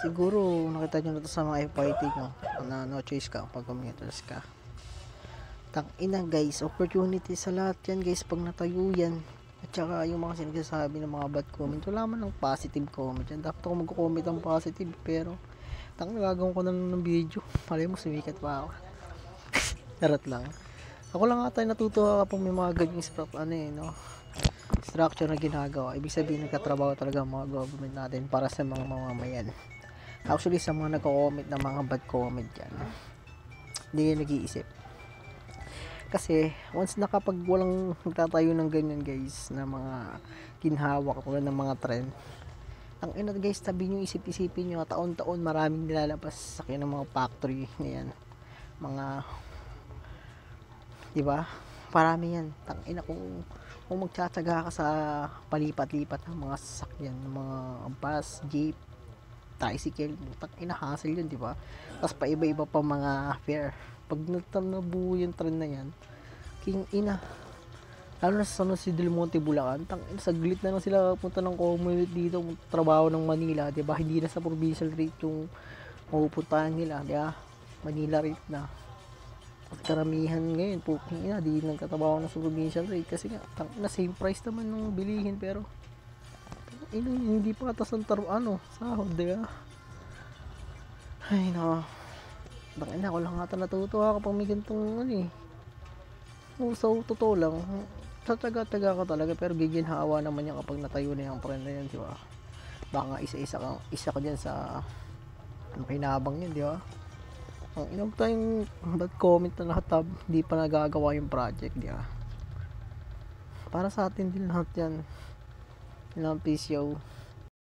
Siguro nakita nyo na to sa mga FYT nyo na no choice ka pag commuters ka. Ina guys, opportunity sa lahat yan guys pag natayo yan. At saka yung mga sinasabi ng mga bad comment, wala man ng positive comment yan. Dapat ako mag-comment ng positive, pero nagagawin ko na lang ng video. Malay mo sumikat pa ako. Charot lang. Ako lang ata natutuwa kapag may mga ganyang structure na ginagawa. Ibig sabihin nagkatrabaho talaga ang mga government natin para sa mga mamamayan. Actually sa mga nagko-comment ng mga bad comment yan, hindi yan nag-iisip. Kasi once nakapag walang nagtatayo ng ganyan guys na mga ginhawak tulad ng mga trend, ang ina guys, tabi nyo, isip-isipin nyo, taon-taon maraming nilalabas sa kayo ng mga factory na yan, mga diba, parami yan. Ina, kung magtsatsaga ka sa palipat-lipat ng mga sasakyan, ng mga bus, jeep, tricycle, ina hassle yun, diba? Tapos pa iba-iba pa mga fare. Pag nabuo yung trend na yan, king ina, lalo na sa San Jose del Monte, Bulacan, saglit na lang sila punta ng community dito, trabaho ng Manila, diba? Hindi na sa provincial rate yung mapupuntahan nila, diba? Manila rate na. At karamihan ngayon, puking ina, di nagtatrabaho na sa provincial rate kasi nga, na same price naman nung bilihin, pero ina, hindi pa atas ang sahod, diba? Ay no, ina, ako lang ata natutuwa kapag may ganitong so totoo lang, tatsaga-tsaga ka talaga, pero giginhawa naman yan kapag natayo na yung friend na yan, diba? Baka isa ka dyan sa pinabang yun, diba? Ang inam tayong bad comment na lahat, di pa nagagawa yung project, diba? Para sa atin din lahat yan. Ilang piece yo.